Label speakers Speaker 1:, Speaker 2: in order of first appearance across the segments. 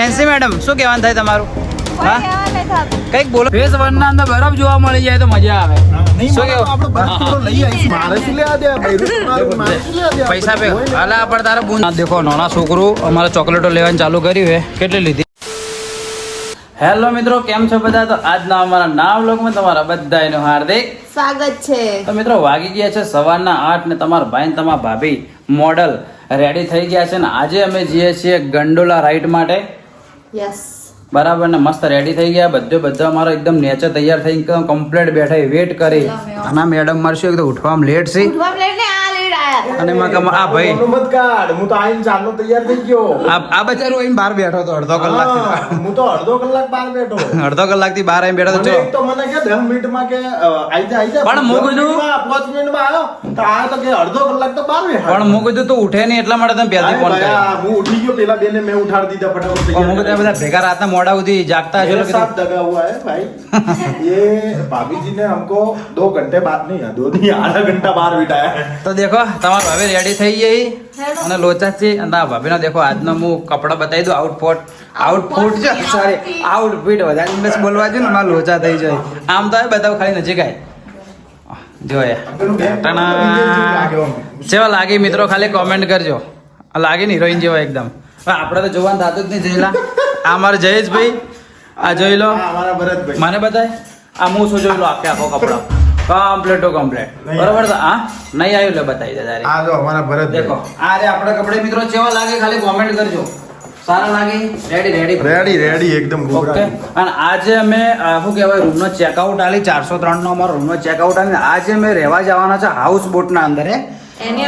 Speaker 1: Fancy madam શું કહેવાનું થાય તમારું? હા કઈક બોલો. ફેઝ 1 ના અંદર બરફ જોવા મળી જાય તો મજા આવે. શું કેવું? પૈસા પે હાલા પણ તારે બૂન દેખો નાના છોકરું અમારે ચોકલેટો લેવાનું ચાલુ કર્યું છે. કેટલી લીધી? હેલો મિત્રો, કેમ છો બધા? તો આજના અમારા નવા વ્લોગમાં તમારા બધાનું હાર્દિક
Speaker 2: સ્વાગત છે.
Speaker 1: તો મિત્રો વાગી ગયા છે સવારના 8 ને તમારા ભાઈ ને તમારા ભાભી મોડલ રેડી થઈ ગયા છે ને આજે અમે જઈએ છીએ ગંડોલા રાઈડ માટે.
Speaker 2: યસ,
Speaker 1: બરાબર ને મસ્ત રેડી થઈ ગયા બધા અમારો એકદમ નેચર તૈયાર થઈ એકદમ કમ્પ્લીટ બેઠા વેટ કરી. અને મેડમ મારશું એકદમ ઉઠવામાં લેટ છે અને આ ભાઈ
Speaker 3: હું તો આઈને ચાલનો તૈયાર થઈ ગયો.
Speaker 1: આ બચારો આઈને બહાર બેઠો તો અડધો કલાક
Speaker 3: હું તો અડધો કલાક બહાર બેઠો.
Speaker 1: અડધો કલાક થી બહાર આઈને બેઠો તો
Speaker 3: એક તો મને કે 10 મિનિટમાં કે આઈ જા
Speaker 1: પણ હું કીધું
Speaker 3: 5 મિનિટમાં આવ્યો તો આ તો કે અડધો કલાક તો બહાર બેઠા.
Speaker 1: પણ હું કીધું તું ઉઠે નહીં એટલા માટે તમે પહેલાથી ફોન કર્યો.
Speaker 3: હું ઉઠી ગયો, પેલા બેને મેં ઉઠાડી દીધા ફટાફટ.
Speaker 1: હું કીધું બધા ભેગા રાતના મોડા સુધી જાગતા છો
Speaker 3: मेरे साथ दगा हुआ है भाई. ये भाभी जी ने हमको 2 घंटे बाद नहीं, 2 नहीं, आधा घंटा बाहर बिठाया है.
Speaker 1: તો દેખો તમારા ભાભી રેડી થઈ ગઈ અને લોચા છે અને આ ભાભીનો દેખો આજનો હું કપડા બતાવી દઉં. આઉટફિટ છે, સોરી આઉટફિટ વધારે ઇંગ્લિશ બોલવા જોઈએ ને મારા લોચા થઈ જાય. આમ તો બતાવ ખાલી નજીક આય જોયા જેવા લાગી મિત્રો ખાલી કોમેન્ટ કરજો. લાગે ને હિરોઈન જેવા એકદમ. આપણે તો જોવાનું થતું જ નહીં. જોયેલા આ મારે જયેશભાઈ, આ જોઈ લો
Speaker 3: हमारा भरतભાઈ
Speaker 1: મને બતાય. આ હું શું જોઈ લો આખો કપડા કમ્પ્લીટ બરોબર. હા નહીં આવ્યું લે બતાવી દે તારે.
Speaker 3: આ જો હમારા ભરતભાઈ.
Speaker 1: દેખો આ રે આપણા કપડે મિત્રો કેવા લાગે ખાલી કોમેન્ટ કરજો. સારા લાગે?
Speaker 3: રેડી એકદમ
Speaker 1: ઓકે. અને આજે અમે શું કહેવાય રૂમનો ચેકઆઉટ આલી 403 નો અમારો રૂમનો ચેકઆઉટ આલી આજે અમે રહેવા જવાના છે હાઉસ બોટ ના અંદર.
Speaker 2: એનો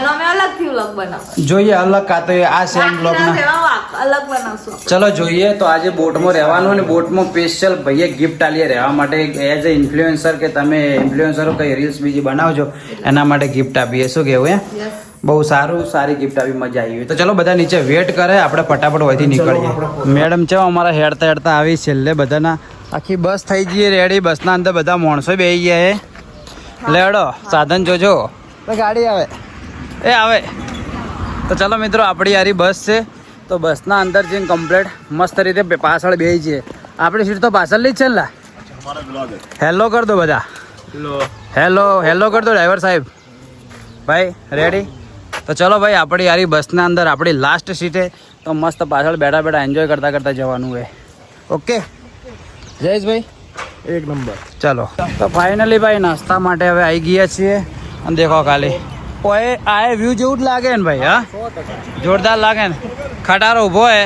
Speaker 2: અમે અલગથી વ્લોગ બનાવશું.
Speaker 1: જોઈએ અલગ કાતો આ સેમ બ્લોગ ના
Speaker 2: અલગ બનાવશું.
Speaker 1: ચલો જોઈએ. તો આજે બોટમાં રહેવાનું અને બોટમાં સ્પેશિયલ ભાઈએ ગિફ્ટ આલીએ રહેવા માટે એઝ એ ઇન્ફ્લુએન્સર કે તમે ઇન્ફ્લુએન્સરો કઈ રીલ્સ બીજી બનાવજો એના માટે ગિફ્ટ આપીએ. શું કેવું?
Speaker 2: યસ,
Speaker 1: બહુ સારી ગિફ્ટ આવી, મજા આવી. તો ચલો બધા નીચે વેટ કરે, આપણે ફટાફટ વહીથી નીકળીએ. મેડમ છે અમારા હેડતા આવી છેલ્લે બધાના આખી બસ થઈ ગઈ રેડી. બસના અંદર બધા માણસો બેસી ગયા હે. લેડો સાધન જોજો તો ગાડી આવે આવે. તો ચલો મિત્રો આપણી યારી બસ છે તો બસના અંદર જઈને કમ્પ્લીટ મસ્ત રીતે પાછળ બેસી જઈએ. આપણી સીટ તો પાછળની જ છે ને. હેલો કર દો બધા. હેલો કર દો ડ્રાઈવર સાહેબ. ભાઈ રેડી? તો ચલો ભાઈ આપણી યારી બસના અંદર આપણી લાસ્ટ સીટે તો મસ્ત પાછળ બેઠા એન્જોય કરતા જવાનું હોય. ઓકે જયેશભાઈ
Speaker 3: એક નંબર.
Speaker 1: ચલો તો ફાઇનલી ભાઈ નાસ્તા માટે હવે આવી ગયા છીએ. અને દેખો ખાલી ઓએ આ વ્યૂ જેવું જ લાગે ને ભાઈ. હા જોરદાર લાગે ને. ખટારો ઊભો હે.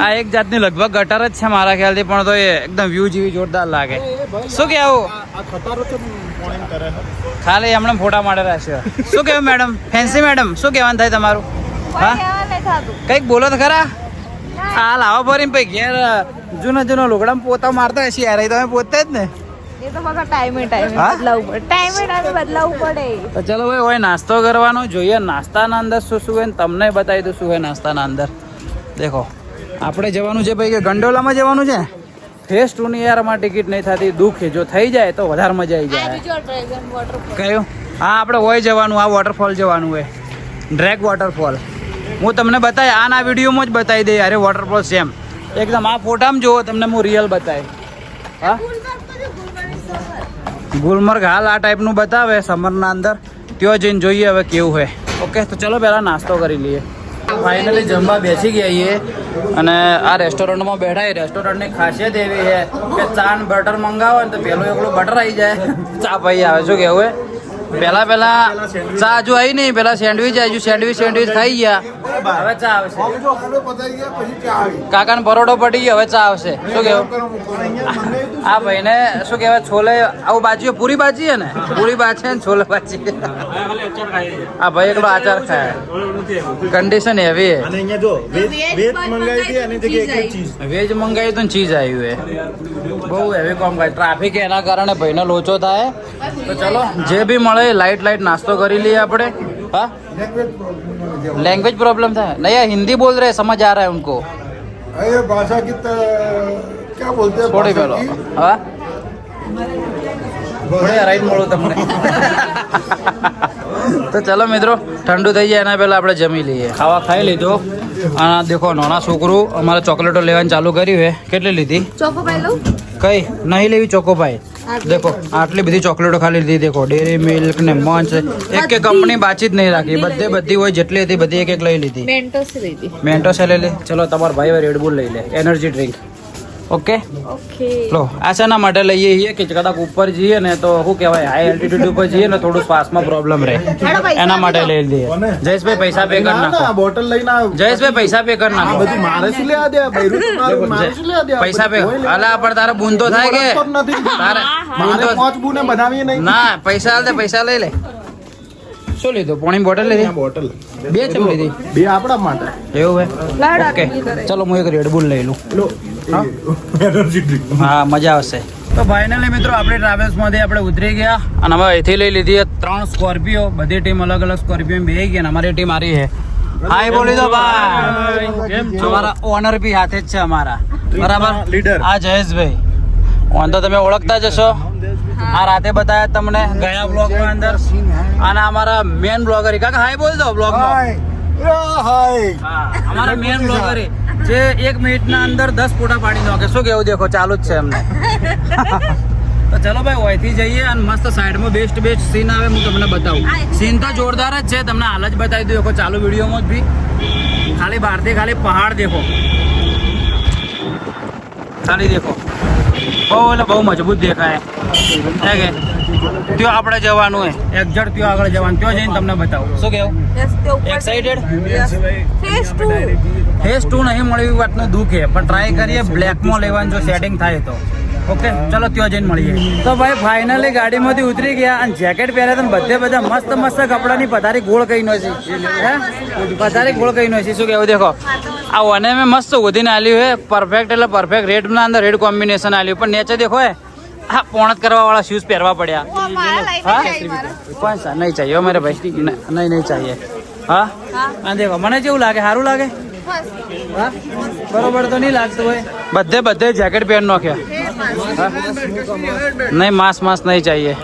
Speaker 1: આ એક જાતની લગભગ ગટર જ છે મારા ખ્યાલથી પણ તો એ એકદમ વ્યૂ જેવી જોરદાર લાગે. શું કેવું? ખાલી હમણાં ફોટા માટે રાખશે. શું કેવું મેડમ? ફેન્સી મેડમ શું કહેવાનું થાય તમારું? હા કઈક બોલો તો ખરા. હાલ આવા ભરીને ભાઈ ઘેર જૂના લુગડા પોતા મારતા હશે યાર. તમે પોતે જ ને.
Speaker 2: એ તો બકા ટાઈમે બદલાવવું પડે.
Speaker 1: તો ચલો ભાઈ હોય નાસ્તો કરવાનો જોઈએ. નાસ્તાના અંદર શું હોય ને તમને બતાવી દઉં શું હોય નાસ્તાના અંદર. દેખો આપણે જવાનું છે ભાઈ કે ગંડોલામાં જવાનું છે. ફેસ 2 ની યારમાં ટિકિટ નહીં થતી, દુઃખ છે. જો થઈ જાય તો વધારે મજા આવી જાય. કયું? હા આપણે હોય જવાનું. આ વોટરફોલ જવાનું હોય, ડ્રેગ વોટરફોલ. હું તમને બતાવી આના વિડીયોમાં જ બતાવી દઈ. અરે વોટરફોલ સેમ એકદમ આ ફોટામાં જુઓ તમને હું રિયલ બતાવી. હા ગુલમર્ગ હાલ આ ટાઈપનું બતાવે સમરના અંદર. ત્યાં જઈને જોઈએ હવે કેવું હોય. ઓકે તો ચલો પહેલાં નાસ્તો કરી લઈએ. ફાઇનલી જમવા બેસી ગયા છીએ અને આ રેસ્ટોરન્ટમાં બેઠા. રેસ્ટોરન્ટની ખાસિયત એવી છે કે ચા ને બટર મંગાવો ને તો પેલું એકલું બટર આવી જાય. ચા ભાઈ આવે. શું કેવું? પહેલા ચા હજુ આવી નહીં. પેલા સેન્ડવીચ આવી. સેન્ડવીચ ખાઈ ગયા. હવે ચા આવશે. કાકાને પરોઠો પડી ગયો. હવે ચા આવશે. શું કેવું? આ ભાઈને શું કહેવાય છોલે આવું બાજી પૂરી બાજી છે ને. પૂરી બાજી ને છોલે બાજી. આ ભાઈ એકલો આચાર ખાય. કન્ડિશન એવી છે. વેજ મંગાવી તો ચીઝ આવ્યું છે. બહુ હેવી કામ કરે. ટ્રાફિક એના કારણે ભાઈને લોચો થાય. તો ચલો જે બી મળે લાइट नाश्तो करी लिए अपने. हाँ लैंग्वेज प्रॉब्लम था नहीं यार. हिंदी बोल रहे समझ आ रहा है उनको.
Speaker 3: अरे भाषा की क्या बोलते हैं
Speaker 1: थोड़ी बोलो. हाँ थोड़ी राइट मोड़ो तुमने. તો ચલો મિત્રો ઠંડુ થઈ જાય એના પહેલા આપણે જમી લઈએ. ખાવા ખાઈ લીધો આ દેખો નાના છોકરું અમારે ચોકલેટો લેવાનું ચાલુ કર્યું છે. કેટલી લીધી?
Speaker 2: ચોકો પાઈ લઉં?
Speaker 1: કઈ નહીં લેવી ચોકોપાઈ. દેખો આટલી બધી ચોકલેટો ખાલી લીધી. દેખો ડેરી મિલ્ક ને મંચ એક એક કંપની બાચી જ નહીં રાખી. બધી હોય જેટલી હતી બધી એક એક લઈ લીધી.
Speaker 2: મેન્ટોસ લીધી.
Speaker 1: મેન્ટોસ લઈ લે. ચલો તમારા ભાઈ રેડબુલ લઈ લે, એનર્જી ડ્રિંક. Okay
Speaker 2: okay.
Speaker 1: લો આ શાના માટે લઈએ છીએ કે કદાચ ઉપર જઈએ ને તો શું કહેવાય હાઈ એલ્ટિટ્યુડ ઉપર જઈએ ને થોડું શ્વાસમાં પ્રોબ્લેમ રહે, એના માટે લઈ લઈએ. જયેશભાઈ પૈસા પે કરી નાખો.
Speaker 3: બોટલ લઈને આવ.
Speaker 1: જયેશભાઈ પૈસા પે કરી નાખો.
Speaker 3: બધું મારે શું લેવા દે? બૈરું તમારું મારે શું લેવા દે?
Speaker 1: પૈસા પે અલા પણ તારે બૂન તો થાય કે તારે બૂન તો
Speaker 3: પાંચ બુને બનાવીએ નહીં.
Speaker 1: ના પૈસા હાલ દે, પૈસા લઈ લે. શું લીધું? પોણી બોટલ લીધી?
Speaker 3: બોટલ
Speaker 1: બે ચમ લીધી?
Speaker 3: બે આપણા માટે.
Speaker 1: એવું હે? ઓકે ચલો હું એક રેડબુલ લઈ લઉં.
Speaker 3: લો એનર્જી ડ્રિંક.
Speaker 1: હા મજા આવશે. તો ફાઇનલી મિત્રો આપણે ટ્રાવેલ્સમાંથી આપણે ઉતરી ગયા અને હવે અહીંથી લઈ લીધી 3 સ્કોર્પિયો. બધી ટીમ અલગ અલગ સ્કોર્પિયો બેહી ગઈ અને અમારી ટીમ આરી છે. હાય બોલી દો ભાઈ. કેમ છો? અમારા ઓનર બી હાથે જ છે અમારા, બરાબર?
Speaker 3: લીડર.
Speaker 1: આ જયેશભાઈ ઓન તો તમે ઓળખતા જ હશો. આ રાતે બતાવ્યા તમને ગયા બ્લોગમાં અંદર. અને અમારા મેન બ્લોગર કાકા હાય બોલી દો બ્લોગમાં.
Speaker 3: હાય.
Speaker 1: હા અમારા મેન બ્લોગર જે 1 મિનિટના અંદર 10 ફોટા પાડી નાખે. શું કેવું? દેખો ચાલુ જ છે એમને. તો ચલો ભાઈ ઓયથી જઈએ અને મસ્ત સાઈડમાં બેસ્ટ સીન આવે હું તમને બતાવું. સીન તો જોરદાર જ છે, તમને હાલ જ બતાવી દઉં. દેખો ચાલુ વિડીયોમાં જ બી ખાલી બહારથી ખાલી પહાડ દેખો, ખાલી દેખો બહુ એટલે બહુ મજબૂત દેખાય હે કે. ત્યાં આપણે જવાનું હોય એક્ઝેક્ટ ત્યાં આગળ જવાનું, ત્યાં જઈને તમને બતાવું. શું કેવું? એક્સાઇટેડ? ફેસ 2 નહીં મળ્યું વાતનું દુઃખ છે, પણ ટ્રાય કરીએ બ્લેકમાં લેવાનું જો સેટિંગ થાય તો. ઓકે ચલો ત્યાં જઈને મળીએ. તો ભાઈ ફાઇનલી ગાડીમાંથી ઉતરી ગયા અને જેકેટ પહેર્યા તો બધા મસ્ત કપડાની પથારી ગોળ કઈ નો છે. પથારી ગોળ કઈ નો છે. શું કેવું? દેખો આ વને મેં મસ્ત ઉધીને આલ્યું હે પરફેક્ટ, એટલે પરફેક્ટ રેડના અંદર રેડ કોમ્બિનેશન આલ્યું. પણ નેચે દેખો હે હા પોણત કરવા વાળા શૂઝ પહેરવા પડ્યા. હા કોણ સા નહીં ચાહીએ મારે ભાઈ, નહીં ચાહીએ. હા હા દેખો મને કેવું લાગે? સારું લાગે? હા બરોબર તો નહીં લાગતું હોય. બધે જેકેટ પહેર નાખ્યા. નહીં માસ નહીં ચાહીએ.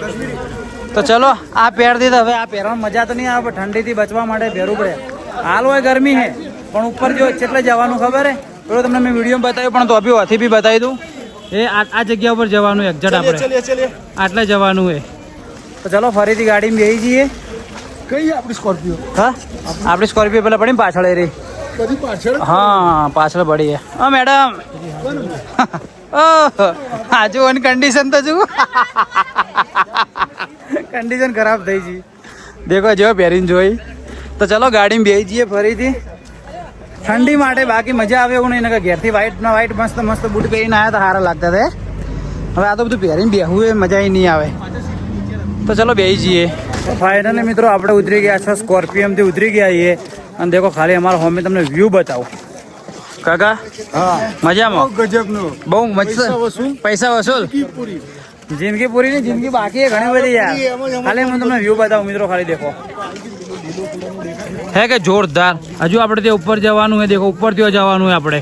Speaker 1: તો ચલો આ પહેર દીધા. હવે આ પહેરવાની મજા તો નહીં આવે, પણ ઠંડીથી બચવા માટે પહેરવું પડે. હાલ હોય ગરમી હે પણ ઉપર જો કેટલે જવાનું ખબર હે? પેલો તમને મેં વિડીયો બતાવ્યું પણ તો અભી હોથી બી બતાવી દઉં. એ આ જગ્યા ઉપર જવાનું એક્ઝેક્ટ આપણે આટલે જવાનું હોય. તો ચલો ફરીથી ગાડીમાં બેસી જઈએ.
Speaker 3: કઈ આપણી સ્કોર્પિયો?
Speaker 1: હા આપણી સ્કોર્પિયો પેલા પડી પાછળ રહી.
Speaker 3: બધી પાછળ.
Speaker 1: હા પાછળ પડી. હા મેડમ આજુ અને કન્ડિશન તો જુઓ, કન્ડિશન ખરાબ થઈ ગઈ. દેખો જેવો પહેરીને જોઈ. તો ચલો ગાડીમાં બેસી જઈએ ફરીથી ઠંડી માટે. બાકી મજા આવે એવું નહીં ને ઘેરથી વ્હાઈટ મસ્ત બૂટ પહેરીને આવ્યા તો સારા લાગતા હતા. હવે આ તો બધું પહેરીને બેહવું એ મજા નહીં આવે. તો ચલો બેસી જઈએ. ફાઇનલી મિત્રો આપણે ઉતરી ગયા છો સ્કોર્પિયોથી ઉતરી ગયા છીએ અને દેખો ખાલી અમારા હોમે તમને વ્યૂ બતાવું. કાકા
Speaker 3: હા
Speaker 1: મજામાં?
Speaker 3: ગજબનું.
Speaker 1: બહુ મસ્ત. પૈસા વસૂલ. જિંદગી પૂરી નહીં, જિંદગી બાકી ઘણી બધી યાર. ખાલી હું તમને વ્યૂ બતાવું મિત્રો, ખાલી દેખો હે કે જોરદાર. હજુ આપણે ત્યાં ઉપર જવાનું હોય. દેખો ઉપર ત્યાં જવાનું હોય આપણે.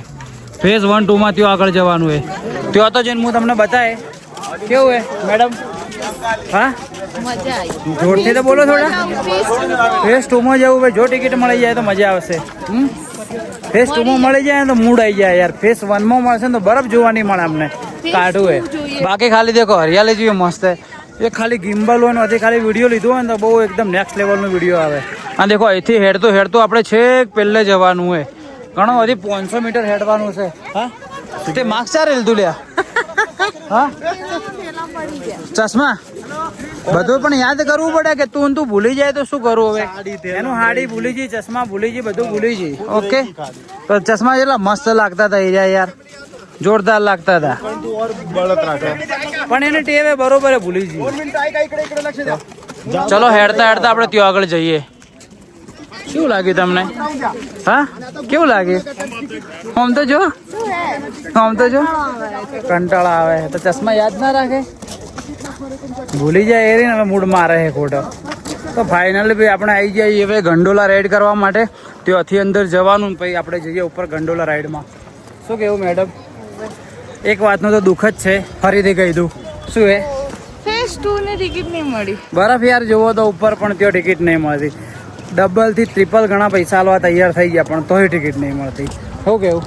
Speaker 1: ફેઝ 1 2 માં ત્યાં આગળ જવાનું હોય. ત્યાં તો જઈને હું તમને બતાવે કેવું હે મેડમ. હા
Speaker 2: મજા આવી.
Speaker 1: જોરથી તો બોલો થોડા. ફેઝ 2 માં જવું ભાઈ, જો ટિકિટ મળી જાય તો મજા આવશે. ફેઝ 2 માં મળી જાય ને તો મૂડ આવી જાય યાર. ફેઝ 1 માં મળશે ને તો બરફ જોવા નહીં મળે અમને, કાઢવું હે. બાકી ખાલી દેખો હરિયાળી જોઈએ મસ્ત. એ ખાલી ગિમ્બલ હોય ને હજી ખાલી વિડીયો લીધો હોય ને તો બહુ એકદમ નેક્સ્ટ લેવલનો વિડીયો આવે. અને દેખો અહીંથી હેડતું આપણે છેક પહેલે જવાનું હોય. ઘણો હજી 500 મીટર હેડવાનું છે. હા તે માર્ક્સ ચારે લીધું લ્યા. હા ચશ્મા બધું પણ યાદ કરવું પડે કે તું ભૂલી જાય તો શું કરવું હવે? એનું હાડી ભૂલી જઈ, ચશ્મા ભૂલી જઈ, બધું ભૂલી જઈ. ઓકે તો ચશ્મા જેટલા મસ્ત લાગતા હતા યાર, જોરદાર લાગતા હતા. પણ એને ટેવે બરોબર ભૂલી જઈ. ચલો હેડતા આપણે ત્યાં આગળ જઈએ. શું લાગ્યું તમને? હા કેવું લાગ્યું? આમ તો જો કંટાળા આવે તો ચશ્મા યાદ ના રાખે, ભૂલી જાય. એ હવે મૂડ મારે છે ખોટો. તો ફાઇનલી ભાઈ આપણે આવી જઈએ હવે ગંડોલા રાઈડ કરવા માટે. ત્યાંથી અંદર જવાનું પછી આપણે જઈએ ઉપર ગંડોલા રાઈડમાં. શું કેવું મેડમ? એક વાતનું તો દુઃખ જ છે, ફરીથી કહી દઉં. શું હે?
Speaker 2: ફેઝ 2 ની ટિકિટ નહીં મળી.
Speaker 1: બરફ યાર જોવો તો ઉપર પણ ત્યાં ટિકિટ નહીં મળતી. ડબલ થી ટ્રિપલ ઘણા પૈસા આલવા તૈયાર થઈ ગયા પણ તોય ટિકિટ નહીં મળતી. શું કેવું?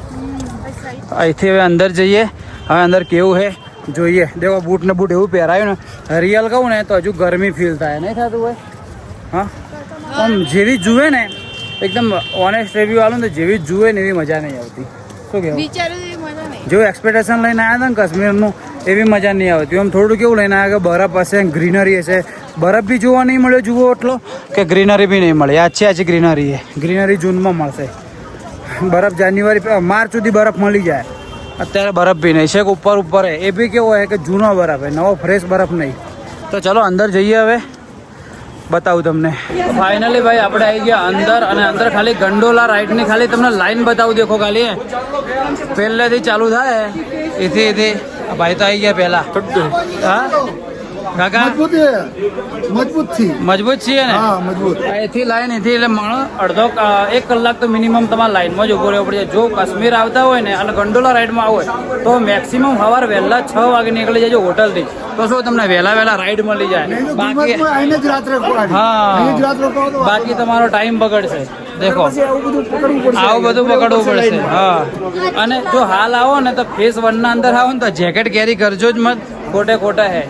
Speaker 1: અહીંથી હવે અંદર જઈએ. હવે અંદર કેવું છે જોઈએ. દેખો બૂટ ને બૂટ એવું પહેરાયું ને રિયલ કહું ને તો હજુ ગરમી ફીલ થાય નહીં થતું હોય. હા આમ જેવી જુએ ને એકદમ ઓનેસ્ટ રિવ્યુ આલું ને તો જેવી જુએ ને એવી મજા નહીં આવતી. શું કેવું? જેવું એક્સપેક્ટેશન લઈને આવ્યા હતા ને કાશ્મીરનું એવી મજા નહીં આવતી. આમ થોડું કેવું લઈને આવ્યા કે બરફ હશે ગ્રીનરી હશે. બરફ બી જોવા નહીં મળ્યો જુઓ એટલો કે ગ્રીનરી બી નહીં મળે. આછી ગ્રીનરી છે. ગ્રીનરી જૂનમાં મળશે. બરફ જાન્યુઆરી માર્ચ સુધી બરફ મળી જાય. અત્યારે બરફ બી નહીં છે. ઉપર ઉપર હે એ બી કેવો હોય કે જૂનો બરફ હે, નવો ફ્રેશ બરફ નહીં. તો ચલો અંદર જઈએ હવે બતાવું તમને. ફાઇનલી ભાઈ આપણે આવી ગયા અંદર અને અંદર ખાલી ગંડોલા રાઈડની ખાલી તમને લાઈન બતાવું. દેખો ખાલી પહેલેથી ચાલુ થાય એથી ભાઈ તો આવી ગયા પહેલા. હા કાકા મજબૂત છીએ ને? એથી લાઈન એથી એટલે માણસ અડધો 1 કલાક તો મિનિમમ તમારે લાઈનમાં જ ઉભો રહેવો પડે. જો કાશ્મીર આવતા હોય ને અને ગંડોલા રાઈડમાં આવો હોય તો મેક્સિમમ સવાર વહેલા 6 વાગે નીકળી જાય હોટલથી તો શું તમને વહેલા રાઈડ મળી જાય. બાકી હા બાકી તમારો ટાઈમ બગડશે. દેખો આવું બધું પકડવું પડશે. હા અને જો હાલ આવો ને તો ફેઝ 1 ના અંદર આવો ને તો જેકેટ કેરી કરજો જ મત. ખોટા હે.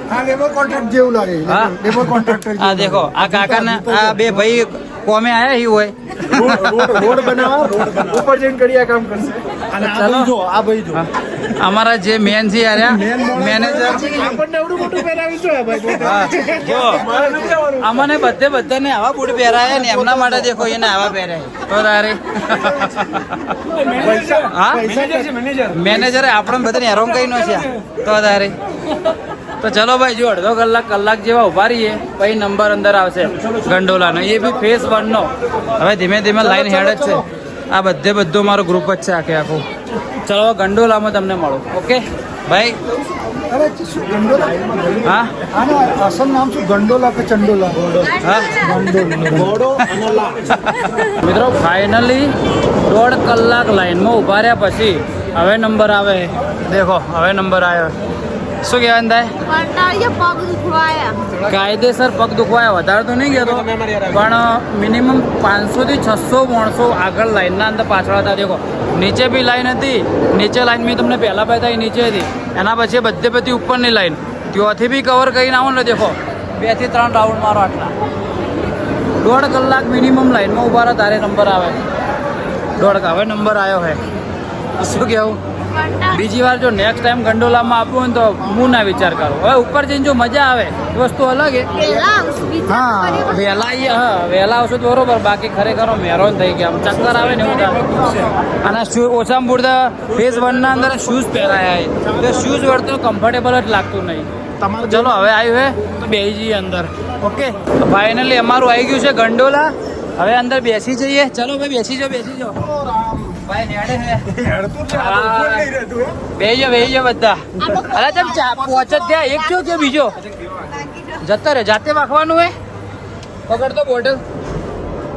Speaker 1: હા દેખો આ કાકા ને આ બે ભાઈ કોમે આયા હી હોય
Speaker 3: રોડ બનાવવા ઉપર જઈને કડિયા કામ કરશે. અને જો આ ભાઈ જો
Speaker 1: અમારા જે મેન છે યાર મેનેજર
Speaker 3: આપણને એવડું મોટું પહેરાવી છે ભાઈ.
Speaker 1: જો અમને બધાને આવા બૂટ પહેરાય ને એમના માટે દેખો એને આવા પહેરાય તો તારે હા મેનેજર આપણે બધાને હેરાન કઈ નો છે તો તારે. તો ચલો ભાઈ જો અડધો કલાક જેવા ઉભા રહીએ પછી નંબર અંદર આવશે ગંડોલાનો. એ બી ફેઝ 1 નો. હવે ધીમે લાઈન હેડ જ છે. આ બધું મારો ગ્રુપ જ છે આખું. ચલો ગંડોલામાં તમને મળું. ઓકે ભાઈ. હા
Speaker 3: અસલ નામ શું? ગંડોલા કે ચંડોલા?
Speaker 1: હા મિત્રો ફાઇનલી 1.5 કલાક લાઈનમાં ઉભા રહ્યા પછી હવે નંબર આવે. દેખો હવે નંબર આવ્યો. શું કહેવાય કાયદેસર પગ દુખવાયા. વધારે તો નહીં કહેતો પણ મિનિમમ 500 થી 600 માણસો આગળ લાઈનના અંદર પાછળ હતા. દેખો નીચે બી લાઈન હતી. નીચે લાઈન મેં તમને પહેલાં બતાવી નીચે હતી. એના પછી બધી ઉપરની લાઈન ત્યાંથી બી કવર કરીને આવો ને દેખો 2 થી 3 રાઉન્ડ મારો આટલા. 1.5 કલાક મિનિમમ લાઈનમાં ઉભા રહ્યા તારે નંબર આવે. 1.5 હવે નંબર આવ્યો હે. શું કહેવું? બીજી વાર જો નેક્સ્ટ ટાઈમ ગંડોલામાં આપવું હોય તો હું ના વિચાર કરું. હવે ઉપર જઈને જો મજા આવે એ વસ્તુ અલગ છે. હા વહેલા આવશો તો બરોબર. બાકી ખરેખર મેરોન થઈ ગયા ચક્કર આવે ને એવું થાય. અને ઓછામાં પૂરતા ફેઝ 1 ના અંદર શૂઝ પહેરાયા તો શૂઝ વળતો કમ્ફર્ટેબલ જ લાગતું નહીં. ચલો હવે આવ્યું હે તો બેસી જઈએ અંદર. ઓકે ફાઇનલી અમારું આવી ગયું છે ગંડોલા. હવે અંદર બેસી જઈએ. ચલો ભાઈ બેસી જાઓ. બેસી જાઓ બધા. અરે તમે પહોંચ જ ત્યાં એક છો કે બીજો જતા રહે જાતે વાંખવાનું હોય. પકડ તો બોટલ.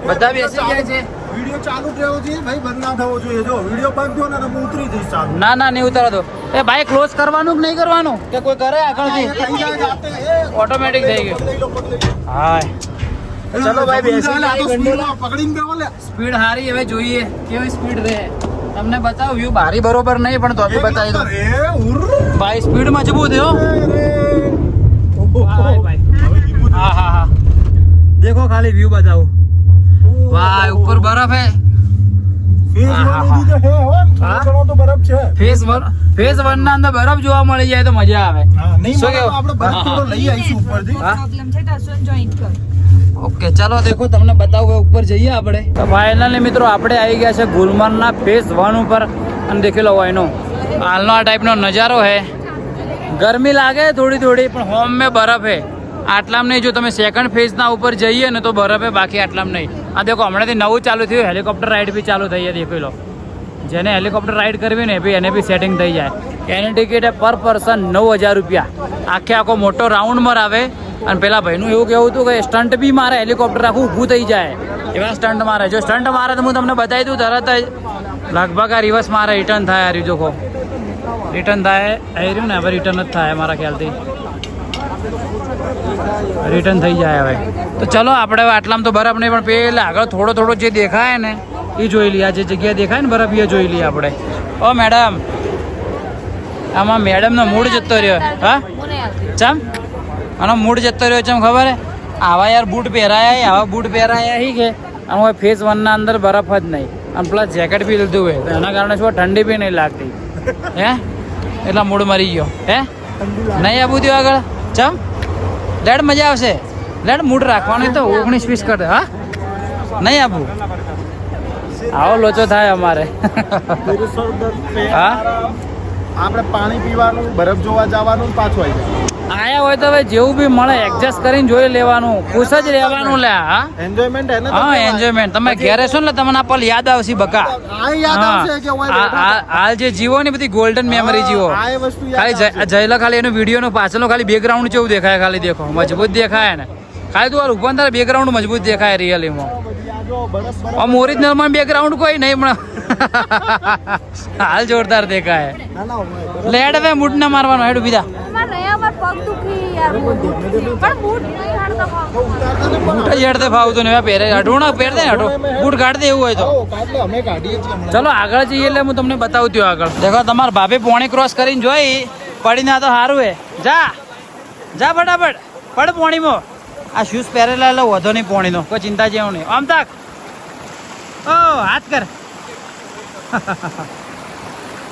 Speaker 1: બધા બેસી ગયા છે.
Speaker 3: વિડિયો ચાલુ થયો છે ભાઈ, બંધ ના થવો જોઈએ. જો વિડિયો બંધ થયો ને તો હું ઉતરી જઈશ. ચાલુ
Speaker 1: ના નહીં ઉતારો દો. એ ભાઈ ક્લોઝ કરવાનું કે નહીં કરવાનું કે કોઈ કરે આગળથી? ઓટોમેટિક થઈ ગયું. હા ચલો ભાઈ બેસી
Speaker 3: પકડીને બેહો લે.
Speaker 1: સ્પીડ હારી. હવે જોઈએ કેવી સ્પીડ રહે. તમને બતાવું વ્યૂ બારી બરોબર નહીં પણ તો બી બતાવી દો. ભાઈ સ્પીડ મજબૂત છે હો. હા દેખો ખાલી વ્યૂ બતાવો. વાહ ઉપર બરફ હે. ફેઝ 1 ના અંદર બરફ જોવા મળી જાય તો મજા આવે. શું કેવું?
Speaker 3: લઈ આવીશું ઉપરથી.
Speaker 1: ઓકે ચાલો દેખો તમને બતાવું ઉપર જઈએ આપણે. તો ફાઇનલી મિત્રો આપણે આવી ગયા છે ગુલમર્ગના ફેઝ 1 ઉપર. અને દેખી લો એનો હાલનો આ ટાઈપનો નજારો હે. ગરમી લાગે થોડી પણ હોમ મેં બરફ હે. આટલામાં નહીં. જો તમે સેકન્ડ ફેઝના ઉપર જઈએ ને તો બરફ હે. બાકી આટલામાં નહીં. આ દેખો હમણાંથી નવું ચાલુ થયું. હેલિકોપ્ટર રાઈડ બી ચાલુ થઈ જાય. દેખી લો જેને હેલિકોપ્ટર રાઈડ કરવી ને એને બી સેટિંગ થઈ જાય. એની ટિકિટ પર પર્સન 9000 રૂપિયા. આખો મોટો રાઉન્ડ મરાવે. અને પેલા ભાઈનું એવું કહેવું હતું કે સ્ટન્ટ બી મારે હેલિકોપ્ટર આખું ઊભું થઈ જાય એવા સ્ટન્ટ મારે. જો સ્ટન્ટ મારે તો હું તમને બતાવી દઉં તરત જ લગભગ આ રિવર્સ મારે રિટર્ન થાય. આ જોખો રિટર્ન થાય. આવી રહ્યું ને હવે રિટર્ન જ થાય મારા ખ્યાલથી. રિટર્ન થઈ જાય હવે. તો ચલો આપણે હવે આટલામાં તો બરફ નહીં, પણ પેલા આગળ થોડો થોડો જે દેખાય ને એ જોઈ લઈએ. આ જે જગ્યા દેખાય ને બરફ એ જોઈ લઈએ આપણે. ઓ મેડમ, આમાં મેડમનો મૂડ જતો રહ્યો. હા ચમ આનો મૂડ જતો રહ્યો ચમ ખબર હે? આવા યાર બૂટ પહેરાયા, આવા બૂટ પહેરાયા હી કે આમાં ફેસ 1 ના અંદર બરફ જ નહીં, અને પ્લસ જેકેટ બી લીધું હોય તો એના કારણે શું ઠંડી બી નહીં લાગતી હે, એટલા મૂડ મરી ગયો હે. નહીં આવું થયું આગળ ચમ લેડ મજા આવશે. લેડ મૂડ રાખવાનું તો 19-20 કર. હા નહીં આપવું, આવો લોચો થાય અમારે. હા
Speaker 3: આપણે પાણી પીવાનું, બરફ જોવા જવાનું, પાછું આવી જાય.
Speaker 1: આયા હોય તો હવે જેવું બી મળે એડજસ્ટ કરીને જોઈ લેવાનું, ખુશ જ રહેવાનું. લે હા
Speaker 3: એન્જોયમેન્ટ હે ને.
Speaker 1: હા એન્જોયમેન્ટ. તમે ઘેરે છો ને તમને આ પલ યાદ આવશે બકા.
Speaker 3: આ યાદ આવશે કે ઓય બેઠા
Speaker 1: હાલ જે જીવો ને બધી ગોલ્ડન મેમરી જીવો.
Speaker 3: આ એ વસ્તુ યાદ
Speaker 1: ખાલી જયલા ખાલી એનો વિડીયો નો પાછળનો ખાલી બેકગ્રાઉન્ડ કેવું દેખાય, ખાલી દેખો મજબૂત દેખાય ને. ખાલી તું ઉભા તારે બેકગ્રાઉન્ડ મજબૂત દેખાય રિયલીમાં. આમ ઓરિજિનલ માં બેકગ્રાઉન્ડ કોઈ નહીં પણ હાલ જોરદાર દેખાય. લેડ હવે મૂડ ના મારવાનો. હેડ બીજા બૂટ જ હેડતે ફાવતું ને પહેરે અઢોણા પહેરતે ને અઢો બૂટ કાઢ દે એવું હોય તો.
Speaker 3: અમે કાઢીએ છીએ હમણાં.
Speaker 1: ચલો આગળ જઈએ એટલે હું તમને બતાવું છું આગળ. દેખો તમારા ભાભી પોણી ક્રોસ કરીને જોઈ પડી ના તો સારું હે. જા જા ફટાફટ પડ પોણીમાં. આ શૂઝ પહેરેલા એટલે વધો નહીં પોણીનો, કોઈ ચિંતા જેવું નહીં. આમ તાક ઓ હાથ કર.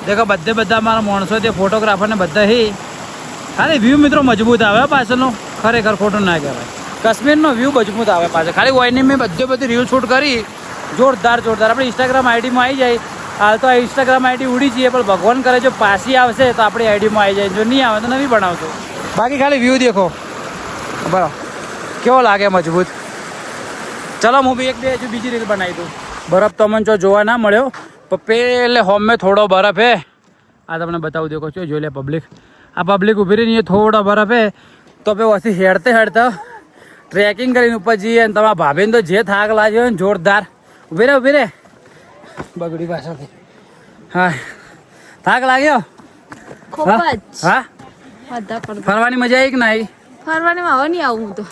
Speaker 1: દેખો બધા મારા માણસો તે ફોટોગ્રાફર ને બધા હી ખાલી વ્યૂ મિત્રો મજબૂત આવે પાછળનો, ખરેખર ખોટું ના કહેવાય. કાશ્મીરનો વ્યૂ મજબૂત આવે પાછળ. ખાલી વાયની મેં બધી રીલ શૂટ કરી જોરદાર. આપણે ઇન્સ્ટાગ્રામ આઈડીમાં આવી જાય. હાલ તો આ ઇન્સ્ટાગ્રામ આઈડી ઉડી જઈએ, પણ ભગવાન કરે જો પાછી આવશે તો આપણી આઈડીમાં આવી જાય, જો નહીં આવે તો નવી બનાવતો. બાકી ખાલી વ્યૂ દેખો બરાબર કેવો લાગે મજબૂત. ચલો હું બી હજુ બીજી રીલ બનાવી દઉં. બરફ તો મને જોવા ના મળ્યો, પણ પેલે હોમે થોડો બરફ હે. આ તમને બતાવું દેખો છો, જોઈ લે પબ્લિક. આ પબ્લિક ઉભી રહીને થોડો બરફ હે તો પછી હેડતા ટ્રેકિંગ કરીને ઉપર જઈએ. અને તમારા ભાભીને તો જે થાક લાગ્યો ને જોરદાર. ઊભી રે બગડી પાછળથી. હા થાક લાગ્યો. હા ફરવાની મજા આવી કે ના આવી?
Speaker 2: ફરવાની માં હવે નહીં આવું તો.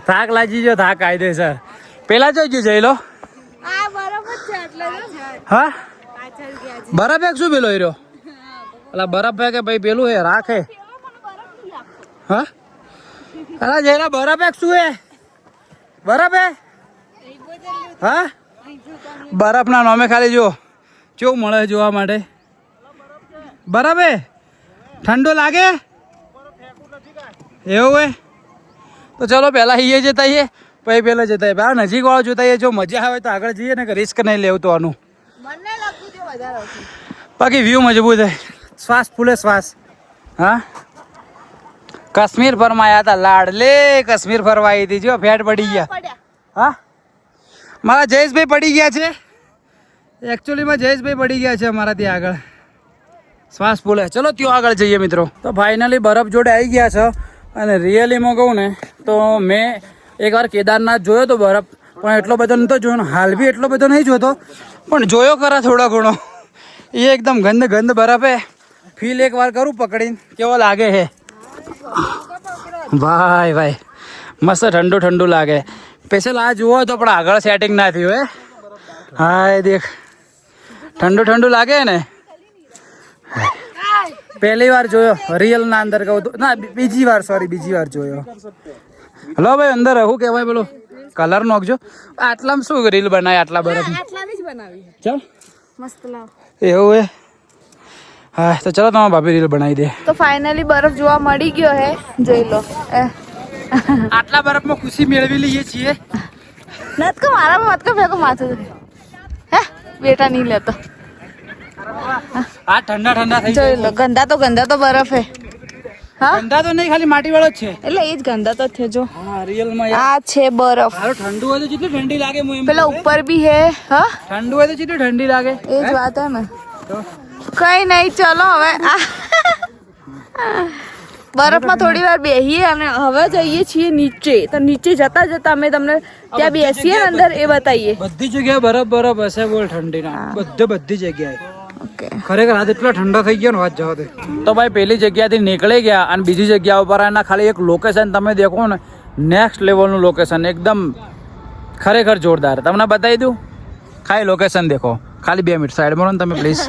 Speaker 1: થાક લાગી ગયો, થાક કાયદેસર. પેલા જોઈ ગયું જઈ લો.
Speaker 2: આ બરાબર છે એટલે
Speaker 1: હા બરફ એક શું પેલો હીરો અલા બરફ હે કે ભાઈ પેલું હે રાખે. હા અલા જયરા બરફ એક શું હે? બરફ હે? હા બરફ ના નામે ખાલી જો કેવું મળે જોવા માટે. બરફ હે? ઠંડો લાગે એવું હે? તો ચલો પહેલા અહીંયા જતા આવીએ પછી પેલા જતા આવીએ. આ નજીક વાળો જોતા આવીએ. જો મજા આવે તો આગળ જઈએ ને કે રિસ્ક નહીં લેવું તો આનું.
Speaker 2: મને લાગતું છે વધારે.
Speaker 1: બાકી વ્યૂ મજબૂત હે, શ્વાસ ફૂલે શ્વાસ. હા કાશ્મીર ફરવા આવ્યા હતા લાડલે. કાશ્મીર ફરવા આવી હતી જો ફેટ પડી ગયા. હા મારા જયેશભાઈ પડી ગયા છે. એકચ્યુઅલીમાં જયેશભાઈ પડી ગયા છે અમારા ત્યાં આગળ. શ્વાસ ફૂલે. ચલો ત્યાં આગળ જઈએ મિત્રો. તો ફાઇનલી બરફ જોડે આવી ગયા છે. અને રિયલીમાં કહું ને તો મેં એકવાર કેદારનાથ જોયો તો બરફ, પણ એટલો બધો નહોતો જોયો. હાલ બી એટલો બધો નહીં જોતો, પણ જોયો ખરા થોડો ઘણો. એ એકદમ ગંદ બરફ હે. ફીલ એકવાર કરું પકડીને કેવો લાગે હે. ભાઈ મસ્ત ઠંડુ લાગે. સ્પેશિયલ આ જુઓ તો પણ આગળ સેટિંગ ના થયું હે. હા દેખ ઠંડુ લાગે ને. પહેલી વાર જોયો રિયલ ના અંદર કહું તો ના બીજી વાર જોયો. હલો ભાઈ અંદર શું કહેવાય પેલો કલર નોખજો. આટલામાં શું રીલ બનાવી આટલા બરફ?
Speaker 2: આટલાની જ બનાવી
Speaker 1: ચાલ
Speaker 2: મસ્ત લાવ.
Speaker 1: એવું હે? હા તો ચલો તમારા ભાભી રીલ બનાવી દે.
Speaker 2: તો ફાઇનલી બરફ જોવા મળી ગયો હે, જોઈ લો.
Speaker 1: આટલા બરફમાં ખુશી મેળવી લઈએ છીએ.
Speaker 2: નત કો મારા મત કો ફેંકો માથું. હે બેટા નહીં લેતો.
Speaker 1: આ ઠંડા થઈ
Speaker 2: જોઈ લો. ગંદા તો બરફ હે. હા
Speaker 1: ગંદા તો નહીં, ખાલી માટી વાળો જ છે.
Speaker 2: એટલે એ જ ગંદા તો છે. જો
Speaker 1: હા રિયલમાં
Speaker 2: આ છે બરફ.
Speaker 1: હારું ઠંડુ હોય તો જેટલી ઠંડી લાગે. હું એમ
Speaker 2: પેલા ઉપર બી હે. હા
Speaker 1: ઠંડુ હોય તો જેટલી ઠંડી લાગે.
Speaker 2: એ જ વાત હે ને. કઈ નહીં ચલો હવે બરફમાં થોડી વાર બેસીએ અને હવે જઈએ છીએ નીચે. તો નીચે જતા અમે તમને ત્યાં બેસીએ અંદર એ બતાવીએ.
Speaker 1: બધી જગ્યાએ બરફ હશે બોલ ઠંડી ના. બધી જગ્યાએ
Speaker 2: ઓકે
Speaker 4: ખરેખર આજ એટલો ઠંડો થઈ ગયો ને વાત જવા દે.
Speaker 1: તો ભાઈ પેલી જગ્યાથી નીકળી ગયા અને બીજી જગ્યા ઉપર આના ખાલી એક લોકેશન તમે દેખો ને, નેક્સ્ટ લેવલનું લોકેશન, એકદમ ખરેખર જોરદાર. તમને બતાવી દઉં, ખાલી લોકેશન દેખો, ખાલી 2 મિનિટ સાઈડ મારો ને તમે પ્લીઝ.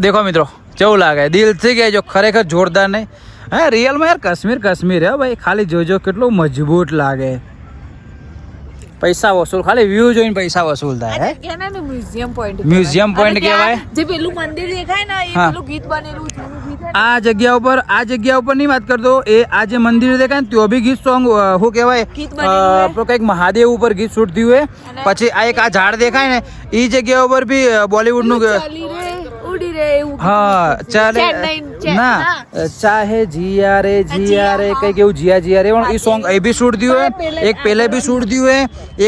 Speaker 1: દેખો મિત્રો કેવું લાગે, દિલથી કહેજો, ખરેખર જોરદાર નહીં? હા રિયલમાં યાર કાશ્મીર હે ભાઈ. ખાલી જોજો કેટલું મજબૂત લાગે. પૈસા વસૂલ, ખાલી વ્યૂ જોઈને પૈસા વસૂલ થાય હે.
Speaker 2: મ્યુઝિયમ પોઈન્ટ
Speaker 1: મ્યુઝિયમ પોઈન્ટ કહેવાય.
Speaker 2: જે પેલું મંદિર દેખાય ને એ
Speaker 1: હા.
Speaker 2: પેલું ગીત બનેલું જૂનું ગીત હે ને.
Speaker 1: આ જગ્યા ઉપર ની વાત કરતો, એ આ જે મંદિર દેખાય ને ત્યાં બી ગીત સોંગ શું કહેવાય,
Speaker 2: ગીત બનેલું હે.
Speaker 1: આપણું કંઈક મહાદેવ ઉપર ગીત શૂટ થયું હે. પછી આ એક આ ઝાડ દેખાય ને એ જગ્યા ઉપર બી બોલીવુડ નું
Speaker 2: ચાલી રે ઉડી રે એવું
Speaker 1: હા ચાલે ના ચાહે જીયા રે કંઈક એવું જીયા રે એ સોંગ એ બી શૂટ થયું હે. એક પહેલે બી શૂટ થયું હે,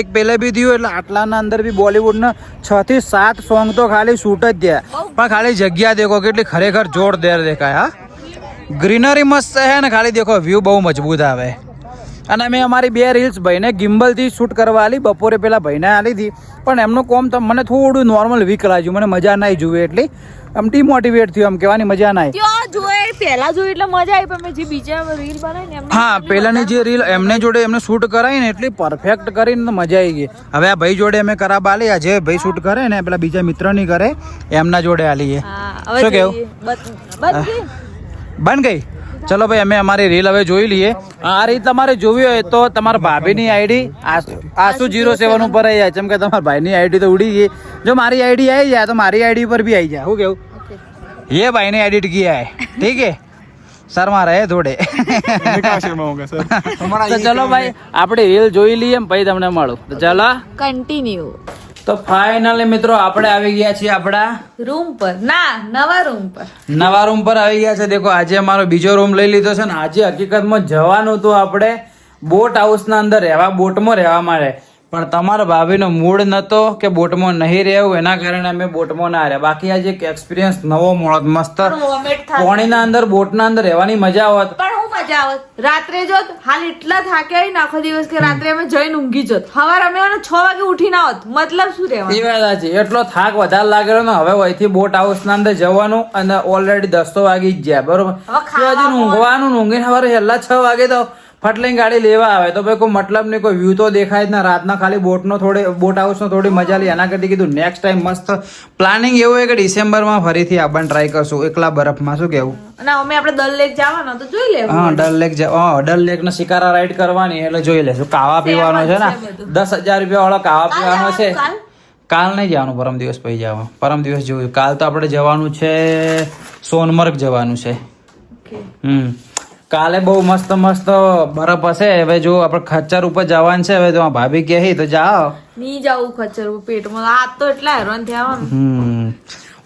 Speaker 1: એક પહેલે બી થયું. એટલે આટલાના અંદર બી બોલીવુડના 6 થી 7 સોંગ તો ખાલી શૂટ જ થયા. પણ ખાલી જગ્યા દેખો કેટલી ખરેખર જોરદાર દેખાય. હા ગ્રીનરી મસ્ત છે ને, ખાલી દેખો વ્યૂ બહુ મજબૂત આવે. અને મેં અમારી 2 રીલ્સ ભાઈને ગિમ્બલથી શૂટ કરવા આલી, બપોરે પેલા ભાઈને આલી હતી. પણ એમનું કોમ તો મને થોડું નોર્મલ વીક લાગ્યું, મને મજા નહીં જુએ એટલી, આમ ડિમોટિવેટ થયું, આમ કહેવાની મજા નહીં.
Speaker 2: ત્યાં જોયે પહેલા જોયું એટલે મજા આવી, પણ મેં જે બીજા રીલ બનાવી ને એમને
Speaker 1: હા પહેલાની જે રીલ એમને જોડે એમને શૂટ કરાવી ને એટલી પરફેક્ટ કરીને તો મજા આવી ગઈ. હવે આ ભાઈ જોડે અમે કરાબ આલી, આ જે ભાઈ શૂટ કરે ને પેલા બીજા મિત્રની કરે એમના જોડે આલીએ.
Speaker 2: હા
Speaker 1: શું કેવું? બન ગઈ. ચલો ભાઈ અમે અમારી રીલ હવે જોઈ લઈએ. આ રીલ તમારે જોવી હોય તો તમારા ભાભીની આઈડી આસુ07 ઉપર આવી જાય, જેમ કે તમારા ભાઈની આઈડી તો ઉડી ગઈ. જો મારી આઈડી આવી જાય તો મારી આઈડી પર બી આવી જાય. શું કેવું? ये भाई ने एडिट किया है, ठीक है? शर्मा रहे थोड़े. તો ચલો ભાઈ આપણે રીલ જોઈ લઈએ પછી તમને મળું. તો ચલો
Speaker 2: કન્ટિન્યુ
Speaker 1: તો ફાઇનલી મિત્રો આપણે આવી ગયા છીએ આપણા
Speaker 2: રૂમ પર, ના નવા રૂમ પર.
Speaker 1: નવા રૂમ પર આવી ગયા છે. દેખો આજે અમારો બીજો રૂમ લઈ લીધો છે ને આજે હકીકતમાં જવાનું હતું આપણે બોટ હાઉસના અંદર રહેવા, બોટમાં રહેવા માટે. પણ તમારા ભાભીનો મૂડ નતો કે બોટમાં નહીં રહેવું, એના કારણે અમે બોટમાં ના રહ્યા. બાકી આજે એક એક્સપિરિયન્સ નવો મળત, મસ્ત
Speaker 2: વોમિટ થાય.
Speaker 1: પાણીના અંદર બોટના અંદર રહેવાની મજા આવત.
Speaker 2: પણ હું મજા આવત રાત્રે જોત, હાલ એટલા થાક્યા હોય ને આખો દિવસ કે રાત્રે અમે જઈને ઊંઘી જત. સવાર અમે 6 વાગે ઉઠી ના હોત, મતલબ શું
Speaker 1: એ
Speaker 2: રહેવાનું.
Speaker 1: વાત સાચી. એટલો થાક વધારે લાગેલો ને હવે અહીંથી બોટ હાઉસના અંદર જવાનું અને ઓલરેડી 10 તો વાગી જ ગયા, બરોબર?
Speaker 2: હવે ખાવા
Speaker 1: તો હજી ઊંઘવાનું, ઊંઘીને સવારે છેલ્લા 6 વાગે તો ફટલીને ગાડી લેવા આવે તો ભાઈ કોઈ મતલબ નહીં, કોઈ વ્યૂ તો દેખાય જ ના. રાતના ખાલી બોટ હાઉસનો થોડી મજા લી. એના કરતી કીધું નેક્સ્ટ ટાઈમ મસ્ત પ્લાનિંગ એવું હોય કે ડિસેમ્બરમાં ફરીથી આપણને ટ્રાય કરશું એકલા બરફમાં. શું કેવું?
Speaker 2: અને અમે આપણે દલ લેક જવાના તો જોઈ લેવું.
Speaker 1: હા ડલ લેક ને શિકારા રાઈડ કરવાની એટલે જોઈ લેશું. કાવા પીવાનો છે ને, 10,000 રૂપિયા વાળો કાવા પીવાનો છે. કાલ નહીં જવાનું, પરમ દિવસ પછી જવાનું. પરમ દિવસ જોયું. કાલ તો આપણે જવાનું છે સોનમર્ગ જવાનું છે. કાલે બહુ મસ્ત બરફ હશે. હવે જો આપણે ખચ્ચર ઉપર જવાનું છે. હવે તો ભાભી કહે તો જાઓ.
Speaker 2: નહીં જાવું ખચ્ચર પેટમાં, આ તો એટલા હેરાન થયા.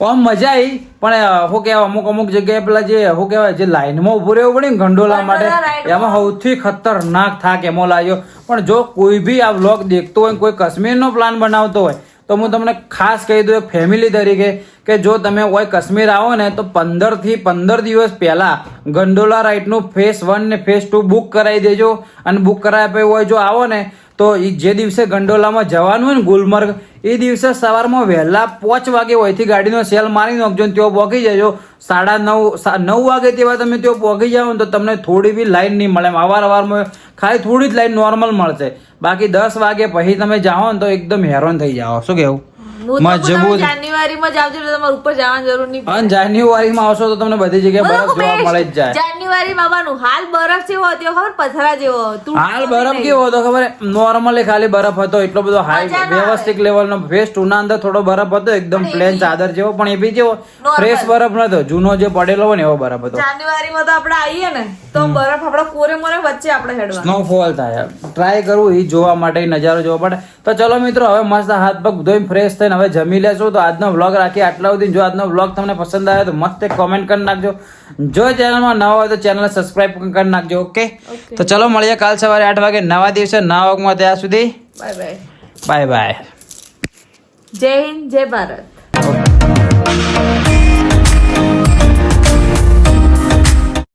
Speaker 1: આમ મજા આવી. પણ શું કહેવાય અમુક જગ્યાએ પેલા જે શું કહેવાય જે લાઈનમાં ઉભું રહેવું પડે ને ગંડોલા માટે, એમાં સૌથી ખતરનાક થાક એમાં લાગ્યો. પણ જો કોઈ બી આ વ્લોગ દેખતો હોય, કોઈ કાશ્મીરનો પ્લાન બનાવતો હોય તો હું તમને ખાસ કહી દઉં એક ફેમિલી તરીકે કે જો તમે કોઈ કાશ્મીર આવો ને તો 15 થી 15 દિવસ પહેલા ગંડોલા રાઈડનું ફેઝ 1 ને ફેઝ 2 બુક કરાવી દેજો. અને બુક કરાવ્યા પછી હોય જો આવો ને તો જે દિવસે ગંડોલામાં જવાનું હોય ને ગુલમર્ગ, એ દિવસે સવારમાં વહેલા 5 વાગે હોયથી ગાડીનો સેલ મારી નાખજો ને ત્યાં પહોંચી જજો. 9:30 વાગે તેવા તમે ત્યાં પહોંચી જાઓ ને તો તમને થોડી બી લાઈન નહીં મળે. અવારમાં ખાલી થોડી જ લાઈન નોર્મલ મળશે. બાકી 10 વાગે પછી તમે જાઓ ને તો એકદમ હેરાન થઈ જાઓ. શું કેવું? મજબૂત.
Speaker 2: જાન્યુઆરીમાં જાવજો એટલે તમારે ઉપર જવાની જરૂર નહીં.
Speaker 1: અને જાન્યુઆરીમાં આવશો તો તમને બધી જગ્યાએ બરફ જોવા મળે જ જાય.
Speaker 2: જાન્યુઆરીમાં આવવાનું. હાલ બરફ જેવો હતો ખબર, પથરા જેવો.
Speaker 1: હાલ બરફ કેવો હતો ખબર? નોર્મલી ખાલી બરફ હતો, એટલો બધો હાઈ વ્યવસ્થિત લેવલનો. ફેઝ 2 ના અંદર થોડો બરફ હતો, એકદમ પ્લેન ચાદર જેવો, પણ એ બી જેવો ફ્રેશ બરફ નતો, જૂનો જે પડેલો હોય ને એવો બરફ હતો.
Speaker 2: જાન્યુઆરીમાં તો આપણે આવીએ ને તો બરફ આપણા કોરે મોરે વચ્ચે આપણે હેડવા
Speaker 1: સ્નોફોલ થાય. ટ્રાય કરવું એ જોવા માટે, નજારો જોવા માટે. તો ચલો મિત્રો હવે મસ્ત હાથ પગ ધોઈને ફ્રેશ થઈને હવે જમી લેશું. તો આજનો વ્લોગ રાખીએ આટલા સુધી. જો આજનો વ્લોગ તમને પસંદ આવ્યો તો મસ્ત એક કોમેન્ટ કરી નાખજો. જો ચેનલમાં નવા હોય તો ચેનલ સબસ્ક્રાઇબ કરી નાખજો. ઓકે તો ચલો મળીએ કાલ સવારે 8 વાગે નવા દિવસે નવા વ્લોગમાં. ત્યાં સુધી બાય બાય.
Speaker 2: જય હિન્દ, જય ભારત.